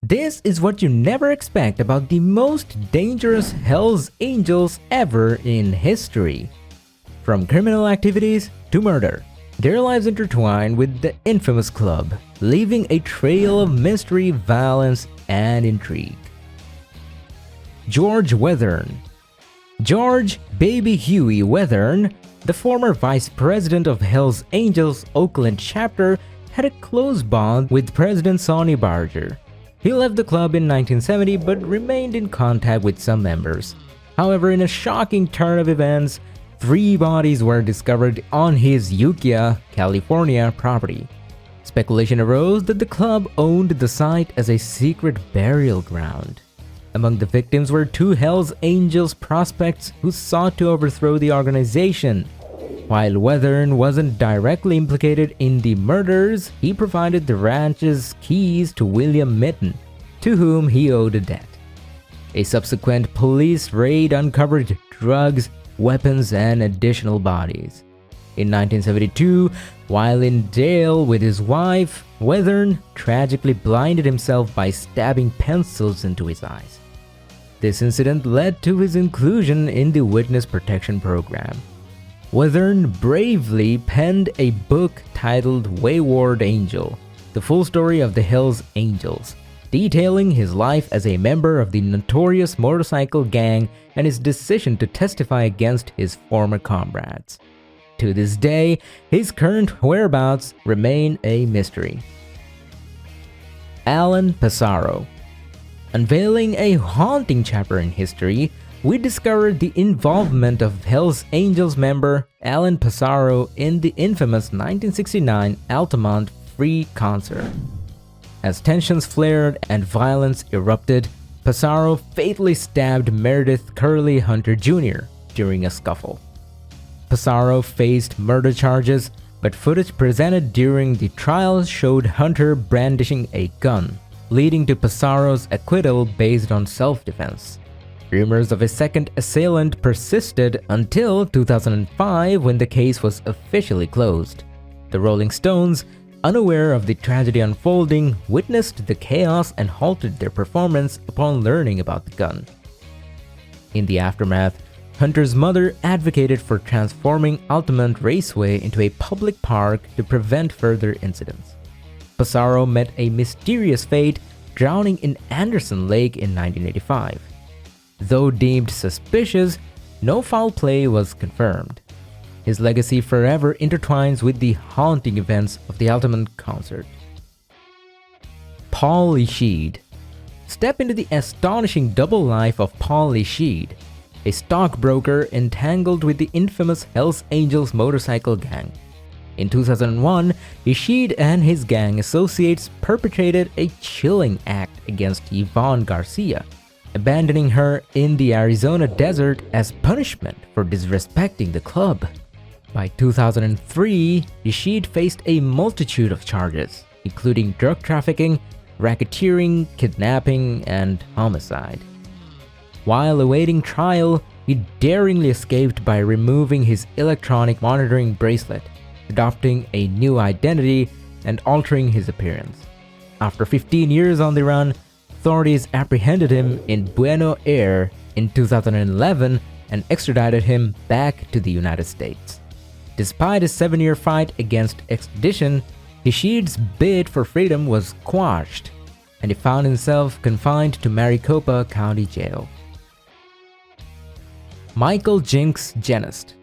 This is what you never expect about the most dangerous Hells Angels ever in history. From criminal activities to murder, their lives intertwine with the infamous club, leaving a trail of mystery, violence, and intrigue. George Wethern. George "Baby Huey" Wethern, the former vice president of Hells Angels' Oakland chapter, had a close bond with President Sonny Barger. He left the club in 1970 but remained in contact with some members. However, in a shocking turn of events, 3 bodies were discovered on his Ukiah, California property. Speculation arose that the club owned the site as a secret burial ground. Among the victims were 2 Hells Angels prospects who sought to overthrow the organization. While Wethern wasn't directly implicated in the murders, he provided the ranch's keys to William Mitten, to whom he owed a debt. A subsequent police raid uncovered drugs, weapons, and additional bodies. In 1972, while in jail with his wife, Wethern tragically blinded himself by stabbing pencils into his eyes. This incident led to his inclusion in the Witness Protection Program. Wethern bravely penned a book titled Wayward Angel, the full story of the Hells Angels, detailing his life as a member of the notorious motorcycle gang and his decision to testify against his former comrades. To this day, his current whereabouts remain a mystery. Alan Passaro. Unveiling a haunting chapter in history, we discovered the involvement of Hells Angels member Alan Passaro in the infamous 1969 Altamont Free concert. As tensions flared and violence erupted, Passaro fatally stabbed Meredith Curly Hunter Jr. during a scuffle. Passaro faced murder charges, but footage presented during the trial showed Hunter brandishing a gun, leading to Passaro's acquittal based on self-defense. Rumors of a second assailant persisted until 2005 when the case was officially closed. The Rolling Stones, unaware of the tragedy unfolding, witnessed the chaos and halted their performance upon learning about the gun. In the aftermath, Hunter's mother advocated for transforming Altamont Raceway into a public park to prevent further incidents. Passaro met a mysterious fate, drowning in Anderson Lake in 1985. Though deemed suspicious, no foul play was confirmed. His legacy forever intertwines with the haunting events of the Altamont concert. Paul Ishid. Step into the astonishing double life of Paul Ishid, a stockbroker entangled with the infamous Hells Angels motorcycle gang. In 2001, Ishid and his gang associates perpetrated a chilling act against Yvonne Garcia, abandoning her in the Arizona desert as punishment for disrespecting the club. By 2003, Ishid faced a multitude of charges, including drug trafficking, racketeering, kidnapping, and homicide. While awaiting trial, he daringly escaped by removing his electronic monitoring bracelet, adopting a new identity, and altering his appearance. After 15 years on the run, authorities apprehended him in Buenos Aires in 2011 and extradited him back to the United States. Despite a 7-year fight against extradition, Ishid's bid for freedom was quashed, and he found himself confined to Maricopa County Jail. Michael Jinks Genest.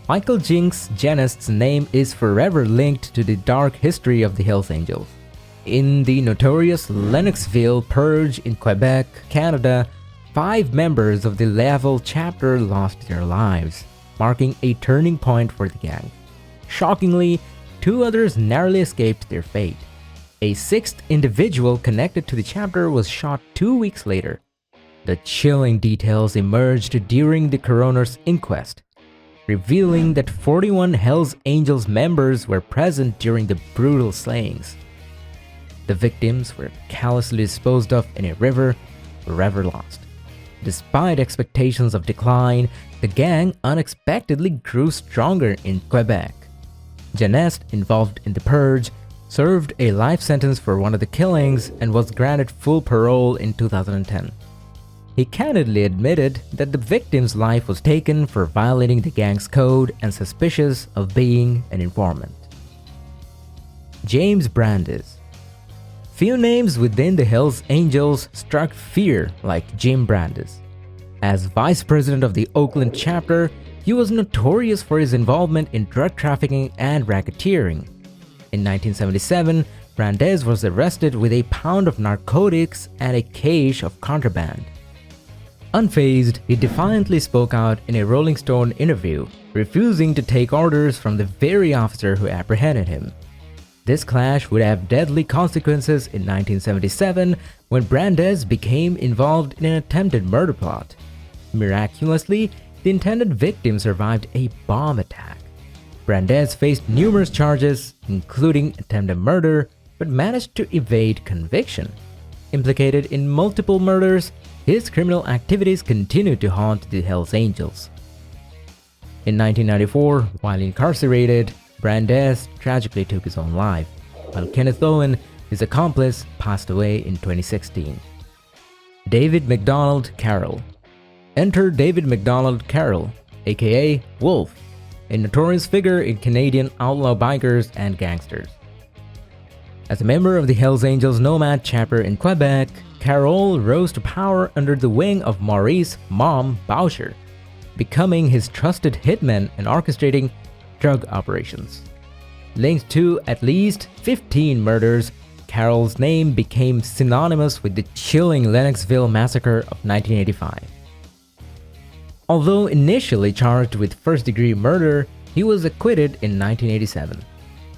Michael Jinks Genest's name is forever linked to the dark history of the Hells Angels. In the notorious Lennoxville Purge in Quebec, Canada, 5 members of the Laval chapter lost their lives, marking a turning point for the gang. Shockingly, 2 others narrowly escaped their fate. A 6th individual connected to the chapter was shot 2 weeks later. The chilling details emerged during the coroner's inquest, revealing that 41 Hells Angels members were present during the brutal slayings. The victims were callously disposed of in a river, forever lost. Despite expectations of decline, the gang unexpectedly grew stronger in Quebec. Genest, involved in the purge, served a life sentence for one of the killings and was granted full parole in 2010. He candidly admitted that the victim's life was taken for violating the gang's code and suspicious of being an informant. James Brandes. Few names within the Hells Angels struck fear like Jim Brandes. As vice president of the Oakland chapter, he was notorious for his involvement in drug trafficking and racketeering. In 1977, Brandes was arrested with a pound of narcotics and a cache of contraband. Unfazed, he defiantly spoke out in a Rolling Stone interview, refusing to take orders from the very officer who apprehended him. This clash would have deadly consequences in 1977 when Brandes became involved in an attempted murder plot. Miraculously, the intended victim survived a bomb attack. Brandes faced numerous charges, including attempted murder, but managed to evade conviction. Implicated in multiple murders, his criminal activities continued to haunt the Hells Angels. In 1994, while incarcerated, Brandes tragically took his own life, while Kenneth Owen, his accomplice, passed away in 2016. David MacDonald Carroll. Enter David MacDonald Carroll, aka Wolf, a notorious figure in Canadian outlaw bikers and gangsters. As a member of the Hells Angels Nomad chapter in Quebec, Carroll rose to power under the wing of Maurice "Mom" Boucher, becoming his trusted hitman and orchestrating drug operations. Linked to at least 15 murders, Carroll's name became synonymous with the chilling Lennoxville massacre of 1985. Although initially charged with first-degree murder, he was acquitted in 1987.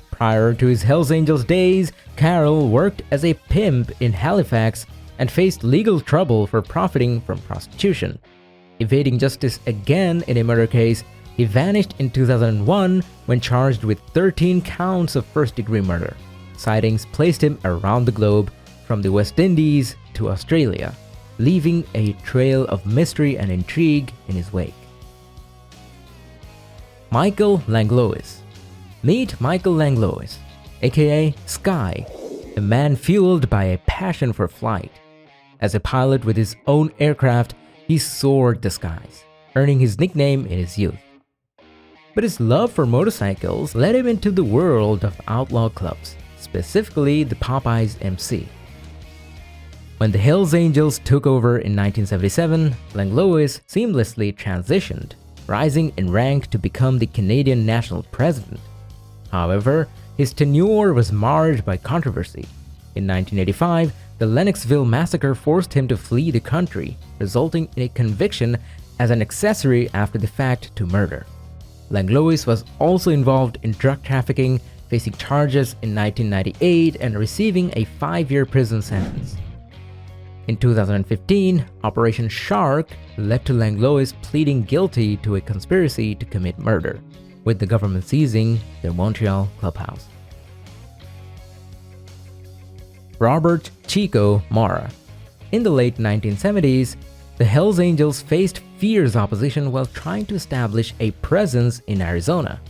Prior to his Hells Angels days, Carroll worked as a pimp in Halifax and faced legal trouble for profiting from prostitution. Evading justice again in a murder case, he vanished in 2001 when charged with 13 counts of first-degree murder. Sightings placed him around the globe, from the West Indies to Australia, leaving a trail of mystery and intrigue in his wake. Michael Langlois. Meet Michael Langlois, aka Sky, a man fueled by a passion for flight. As a pilot with his own aircraft, he soared the skies, earning his nickname in his youth. But his love for motorcycles led him into the world of outlaw clubs, specifically the Popeyes MC. When the Hells Angels took over in 1977, Langlois seamlessly transitioned, rising in rank to become the Canadian national president. However, his tenure was marred by controversy. In 1985, the Lennoxville massacre forced him to flee the country, resulting in a conviction as an accessory after the fact to murder. Langlois was also involved in drug trafficking, facing charges in 1998 and receiving a 5-year prison sentence. In 2015, Operation Shark led to Langlois pleading guilty to a conspiracy to commit murder, with the government seizing their Montreal clubhouse. Robert Chico Mora. In the late 1970s, the Hells Angels faced fierce opposition while trying to establish a presence in Arizona.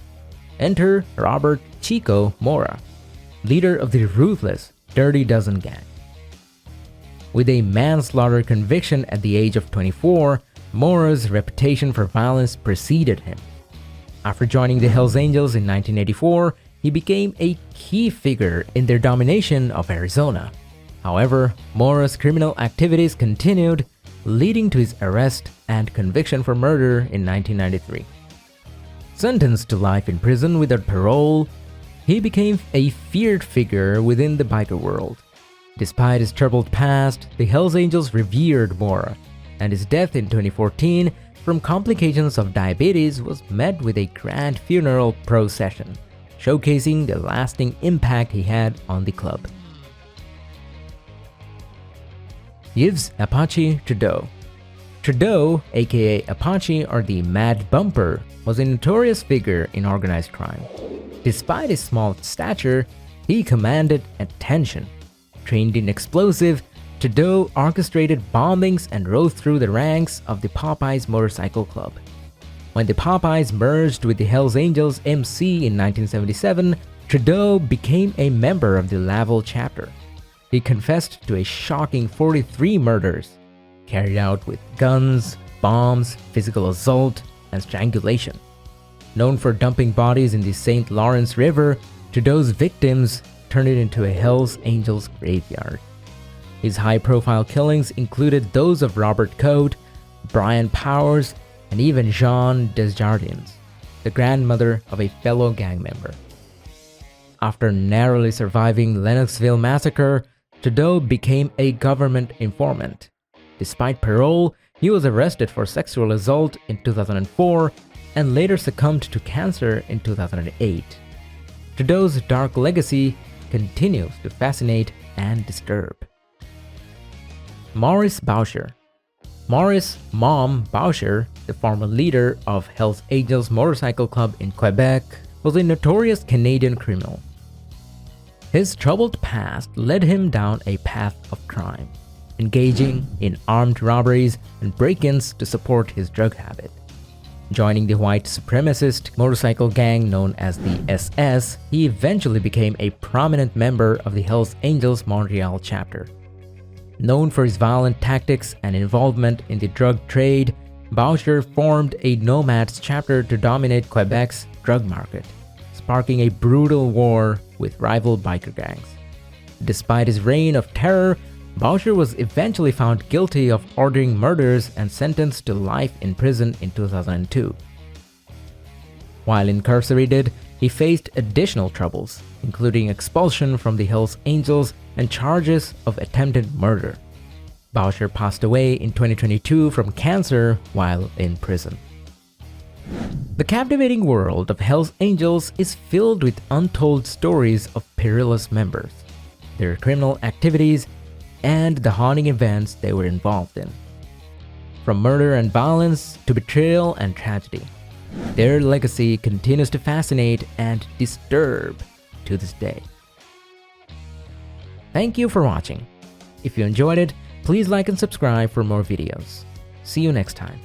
Enter Robert Chico Mora, leader of the ruthless Dirty Dozen Gang. With a manslaughter conviction at the age of 24, Mora's reputation for violence preceded him. After joining the Hells Angels in 1984, he became a key figure in their domination of Arizona. However, Mora's criminal activities continued, leading to his arrest and conviction for murder in 1993. Sentenced to life in prison without parole, he became a feared figure within the biker world. Despite his troubled past, the Hells Angels revered Mora, and his death in 2014 from complications of diabetes was met with a grand funeral procession, showcasing the lasting impact he had on the club. Yves Apache Trudeau. Trudeau, aka Apache or the Mad Bumper, was a notorious figure in organized crime. Despite his small stature, he commanded attention. Trained in explosive, Trudeau orchestrated bombings and rose through the ranks of the Popeyes Motorcycle Club. When the Popeyes merged with the Hells Angels MC in 1977, Trudeau became a member of the Laval chapter. He confessed to a shocking 43 murders carried out with guns, bombs, physical assault, and strangulation. Known for dumping bodies in the St. Lawrence River, Trudeau's victims turned it into a Hells Angels graveyard. His high-profile killings included those of Robert Coate, Brian Powers, and even Jean Desjardins, the grandmother of a fellow gang member. After narrowly surviving Lennoxville massacre, Trudeau became a government informant. Despite parole, he was arrested for sexual assault in 2004 and later succumbed to cancer in 2008. Trudeau's dark legacy continues to fascinate and disturb. Maurice Boucher. Maurice "Mom" Boucher, the former leader of Hells Angels Motorcycle Club in Quebec, was a notorious Canadian criminal. His troubled past led him down a path of crime, engaging in armed robberies and break-ins to support his drug habit. Joining the white supremacist motorcycle gang known as the SS, he eventually became a prominent member of the Hells Angels Montreal chapter. Known for his violent tactics and involvement in the drug trade, Boucher formed a Nomads chapter to dominate Quebec's drug market, sparking a brutal war with rival biker gangs. Despite his reign of terror, Boucher was eventually found guilty of ordering murders and sentenced to life in prison in 2002. While incarcerated, he faced additional troubles, including expulsion from the Hells Angels and charges of attempted murder. Boucher passed away in 2022 from cancer while in prison. The captivating world of Hells Angels is filled with untold stories of perilous members, their criminal activities, and the haunting events they were involved in. From murder and violence to betrayal and tragedy, their legacy continues to fascinate and disturb to this day. Thank you for watching. If you enjoyed it, please like and subscribe for more videos. See you next time.